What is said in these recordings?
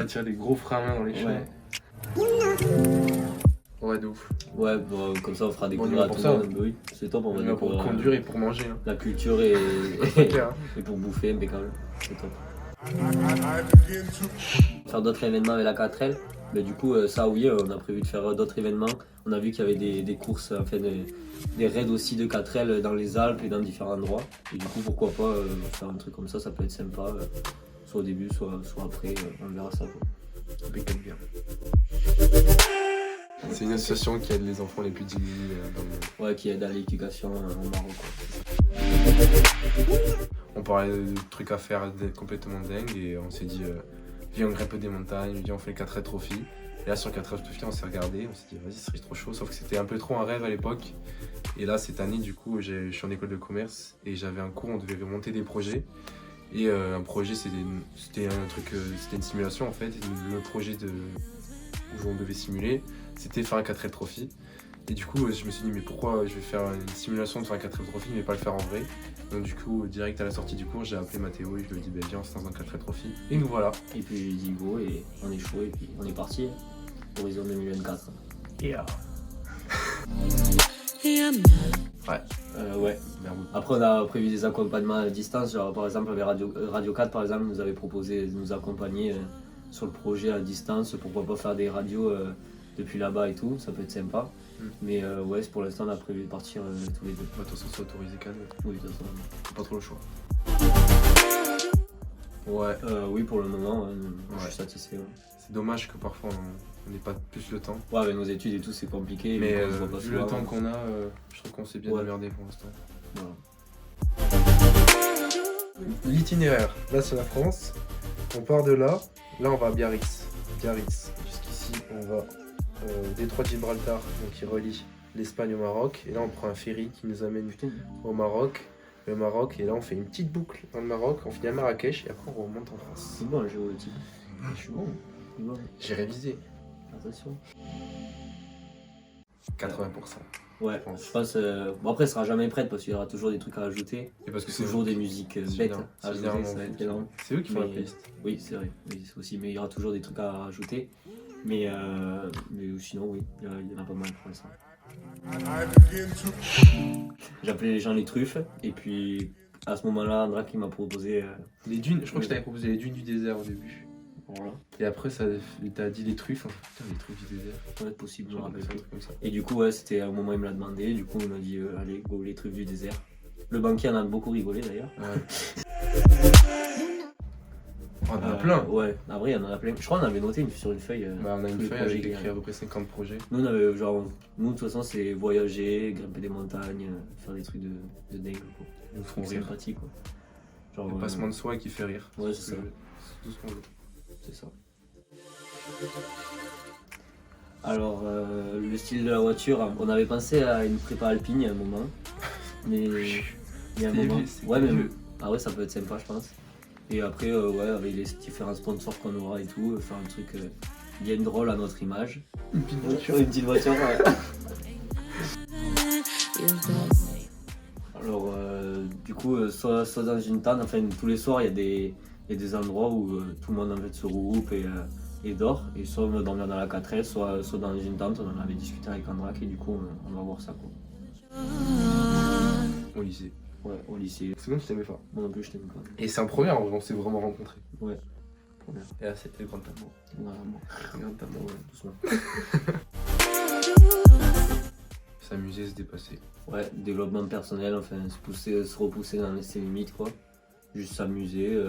tirer des gros freins à main dans les cheveux. Ouais, de ouf. Ouais, bon, comme ça on fera On découvrir y va à pour tout ça. le monde. Oui, c'est top, on va On est là pour découvrir conduire et pour manger. Hein. la culture et, C'est clair. et pour bouffer, impeccable. C'est top. Faire d'autres événements avec la 4L. Mais du coup, ça oui, on a prévu de faire d'autres événements. On a vu qu'il y avait des courses, enfin des raids aussi de 4L dans les Alpes et dans différents endroits. Et du coup, pourquoi pas faire un truc comme ça peut être sympa. Soit au début, soit après, on verra ça. Quoi. Impeccable bien. C'est une association qui aide les enfants les plus démunis dans le monde. Ouais, qui aide à l'éducation au Maroc. On parlait de trucs à faire complètement dingues et on s'est dit viens on grimpe des montagnes, viens on fait le 4L Trophy. Et là sur le 4L Trophy on s'est regardé, on s'est dit vas-y ce serait trop chaud, sauf que c'était un peu trop un rêve à l'époque. Et là cette année du coup je suis en école de commerce et j'avais un cours, on devait monter des projets. Et un projet c'était un truc, c'était une simulation en fait. Et le projet où on devait simuler, c'était faire un 4L Trophy. Et du coup, je me suis dit, mais pourquoi je vais faire une simulation de faire un 4L Trophy, mais pas le faire en vrai. Donc du coup, direct à la sortie du cours, j'ai appelé Mathéo et je lui ai dit, viens, on se lance dans un 4L Trophy. Et nous voilà. Et puis j'ai dit go et on est chaud et puis on est parti. Horizon 2024. Yeah. Ouais. Après on a prévu des accompagnements à distance, genre par exemple avec Radio 4 par exemple nous avait proposé de nous accompagner sur le projet à distance, pourquoi pas faire des radios depuis là-bas et tout, ça peut être sympa. Mais ouais, pour l'instant on a prévu de partir tous les deux. De toute façon c'est autorisé quand même. Oui, de toute façon. Pas trop le choix. Oui pour le moment, je suis satisfait. Ouais. C'est dommage que parfois on n'ait pas plus le temps. Ouais avec nos études et tout c'est compliqué. Mais on se voit pas vu souvent, le temps qu'on a, je trouve qu'on s'est bien démerdé pour l'instant. Voilà. L'itinéraire, là c'est la France, on part de là on va à Biarritz, jusqu'ici on va détroit de Gibraltar, donc qui relie l'Espagne au Maroc, et là on prend un ferry qui nous amène au Maroc, et là on fait une petite boucle dans le Maroc, on finit à Marrakech, et après on remonte en France. C'est bon le géotype. Je suis bon. J'ai révisé. Attention. 80%. Ouais, je pense. Bon, après, elle sera jamais prête parce qu'il y aura toujours des trucs à rajouter. Et parce que c'est toujours des musiques bêtes à ajouter, généralement ça va être énorme. C'est eux qui font la playlist. Oui, c'est vrai. Oui, aussi, mais il y aura toujours des trucs à rajouter. Mais sinon, oui, il y en a pas mal pour l'instant. J'ai appelé les gens les truffes. Et puis, à ce moment-là, Andra qui m'a proposé. Les dunes, je crois que je t'avais proposé les dunes du désert au début. Voilà. Et après, t'as dit les truffes. Putain, les truffes du désert. Ouais, possible, je me rappelle un plus. truc comme ça. Et du coup, ouais, c'était au moment où il me l'a demandé. Du coup, on m'a dit, allez, go, les truffes du désert. Le banquier en a beaucoup rigolé d'ailleurs. Ouais. On en a plein. Ouais, après, il y en a plein. Je crois qu'on avait noté sur une feuille. On a une les feuille projets avec qu'il y écrit a. à peu près 50 projets. Nous, de toute façon, c'est voyager, grimper des montagnes, faire des trucs de dingue. Quoi. Ils nous font C'est rire. sympathique, quoi. Genre, Le passement de soi qui fait rire. Ouais, c'est ça. C'est tout ce qu'on veut. C'est ça. Alors, le style de la voiture, on avait pensé à une prépa alpine il y a un moment. Mais il y a un moment. Ouais, mais ah ouais, ça peut être sympa, je pense. Et après, ouais, avec les différents sponsors qu'on aura et tout, faire un truc bien drôle à notre image. Une petite voiture. Une petite voiture, ouais. Alors, du coup, soit dans une tente, enfin, tous les soirs, il y a des endroits où tout le monde en fait se regroupe et dort. Et soit on va dormir dans la 4L, soit dans une tente, on en avait discuté avec Andrak et du coup, on va voir ça, quoi. Au lycée. Ouais, au lycée. C'est bon, tu t'aimais pas. Moi non plus, je t'aime pas. Et c'est un premier, en vrai, on s'est vraiment rencontrés. Ouais. Et là, c'était le grand amour. Voilà, bon. Le grand amour, Ouais, doucement. S'amuser, se dépasser. Ouais, développement personnel, enfin, se repousser dans ses limites, quoi. Juste s'amuser,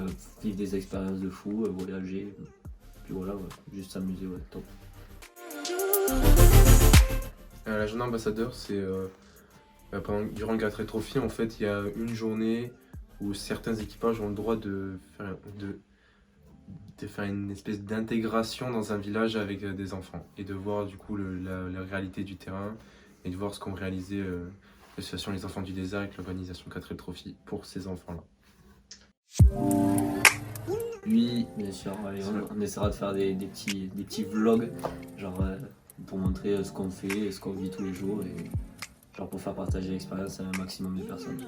vivre des expériences de fou, voyager. Puis voilà, ouais. Juste s'amuser, ouais, top. La journée ambassadeur, c'est durant le 4L Trophy, en fait, il y a une journée où certains équipages ont le droit de faire une espèce d'intégration dans un village avec des enfants et de voir du coup la réalité du terrain et de voir ce qu'ont réalisé l'association Les Enfants du Désert avec l'organisation 4L Trophy pour ces enfants-là. Oui, bien sûr, allez, on essaiera de faire des petits vlogs, genre pour montrer ce qu'on fait, ce qu'on vit tous les jours et genre pour faire partager l'expérience à un maximum de personnes.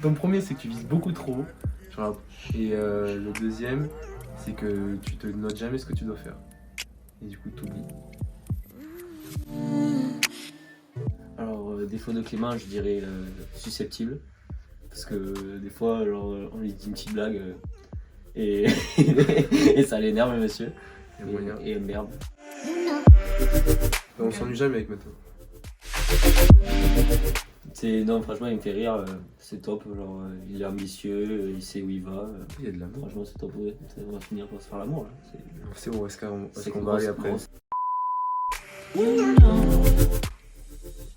Ton premier, c'est que tu vises beaucoup trop haut. Et le deuxième, c'est que tu te notes jamais ce que tu dois faire. Et du coup, tu oublies. Alors, défaut de Clément, je dirais susceptible. Parce que des fois, genre, on lui dit une petite blague et... et ça l'énerve, monsieur. Et merde. On s'ennuie jamais avec Mathéo. Non, franchement, il me fait rire, c'est top. Genre, il est ambitieux, il sait où il va. Il y a de l'amour. Franchement, c'est top. Ouais. On va finir par se faire l'amour. Là. C'est bon, est-ce qu'on C'est va aller après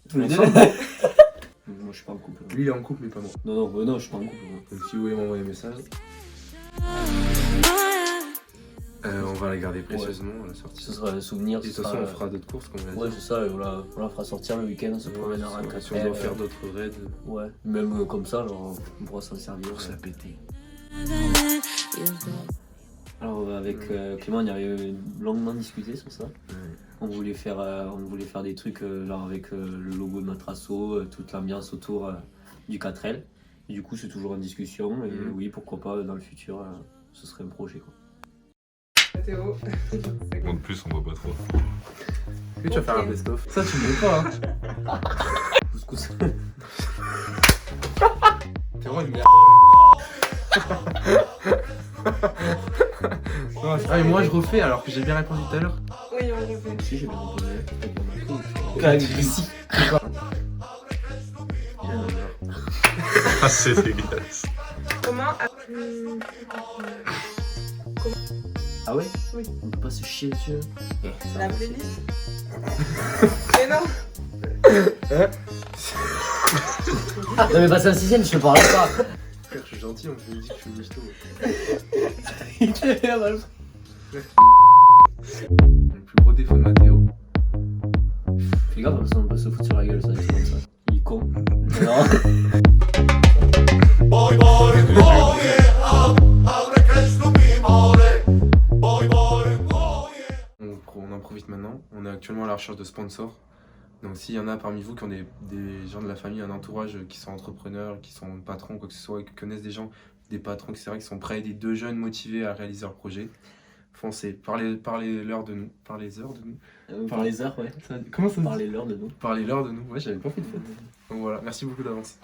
Tous les deux. Ensemble. Moi, je suis pas en couple. Lui, il est en couple, mais pas moi. Non, je suis pas en couple. Moi. Donc, si vous voulez m'envoyer un message, on va la garder précieusement à la sortie. Ce sera un souvenir. Et de toute façon, on fera d'autres courses, comme on l'a dit. Ouais, c'est ça, et on la fera sortir le week-end, on se promènera en Si on doit faire d'autres raids. Ouais, même comme ça, genre, on pourra s'en servir. Pour se la péter. Alors, avec Clément, on y avait longuement discuté sur ça. Ouais. On voulait faire des trucs genre avec le logo de notre asso, toute l'ambiance autour du 4L. Et du coup, c'est toujours en discussion, et oui, pourquoi pas, dans le futur, ce serait un projet, quoi. Théo. Moi de plus, on voit pas trop. Est-ce que tu vas faire un best-of? Ça, tu me dis pas, hein. Couscous. T'es vraiment une merde. Ah, mais moi, je refais alors que j'ai bien répondu tout à l'heure. Oui, on le fait. Si, j'ai bien répondu. Ah, c'est dégueulasse. Comment Ah ouais? Oui. On peut pas se chier dessus. La playlist. Mais non. Non mais passe un sixième, je te parle pas. Frère, je suis gentil, on me dit que je suis michto. Il te fait la balle. Le plus gros défaut de Mathéo. Fais gaffe, parce qu'on peut se foutre sur la gueule, ça, c'est comme ça. Il est con. Non. On en profite maintenant. On est actuellement à la recherche de sponsors. Donc s'il y en a parmi vous qui ont des gens de la famille, un entourage qui sont entrepreneurs, qui sont patrons, quoi que ce soit, qui connaissent des gens, des patrons, etc., qui sont prêts à aider deux jeunes motivés à réaliser leur projet, foncez. Parlez-leur de nous. Parlez-leur de nous. Par les heures, ouais. Comment ça se dit? Parlez-leur de nous. Parlez-leur de nous. Ouais, j'avais pas fait de faute. Donc voilà, merci beaucoup d'avance.